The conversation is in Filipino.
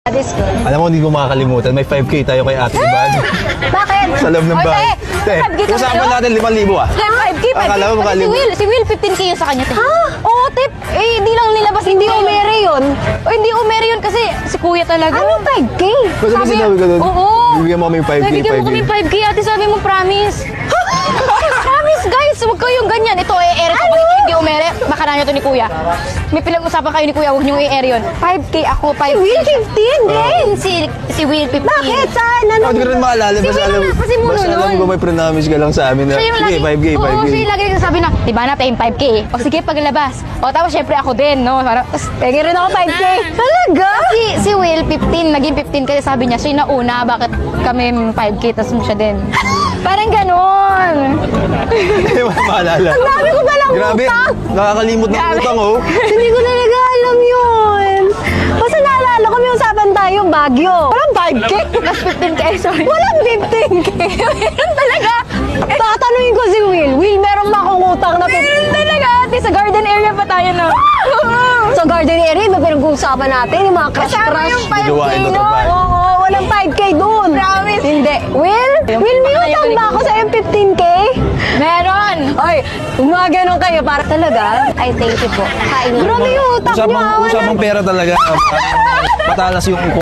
That is good. Alam mo, hindi ko makakalimutan. May 5K tayo kay Ate Ivan. Bakit? Sa loob ng bahay. Te, 5K ka usapan natin 5,000 ah. 5K, 5K. Akala mo Si makalimutan. Si Will, 15K yun sa kanya. Ha? Oo, tip. Eh, hindi lang nilabas. Hindi umere yun. O, hindi umere yun kasi si kuya talaga. Anong 5K? Basta ba sinabi ka doon? Oo. Bibigyan mo kami 5K, Bibigyan mo kami 5K. Ate, sabi mo, promise. Promise, guys. Huwag kayong ganyan. Ito, i-air ito. Bakit hindi umere? Baka na nyo ito ni kuya. May pinag-usapan kayo ni kuya. Huwag nyo i-air yun. 5K ako, 5K. Si Will, 15 din. Si Will, 15. Bakit? Saan? Ako hindi ko rin maalala. Si Will na, kasi mo basta alam nun. ko may promise ka lang sa amin na, Siya yung sige, lagi, 5K, 5K. Oo, siya yung lagi nagsasabi na, diba natin 5K? O sige, paglabas. O tapos syempre ako din, no? Parang, pegi rin ako 5K. Talaga? Si Will, 15, naging 15 kasi sabi niya, siya yung nauna, bakit kami 5K, tapos mo siya din. Parang ganon. Hindi mo maalala. Ang dami ko palang Grabe, utang. nakakalimot ng Grabe. utang oh. Hindi ko talaga alam yun. Basta naalala ko, may usapan tayo, Baguio. Walang 5K. Plus 15K, sorry. Walang 15K. Meron talaga. Tatanungin ko si Will. Will, meron ba akong utang na 15K? Meron talaga. Ate, sa garden area pa tayo, no? Sa garden area, may pinag-uusapan natin, yung mga crush-crush. yung 5K, no? Oo, walang 5K dun. Promise. Hindi. Will, may utang ba ako sa 15K? Meron. Ay, gumagano kayo para talaga. Ay, thank you po. Kain niyo. Grabe yung utang niyo. Usapang pera talaga. Matalas yung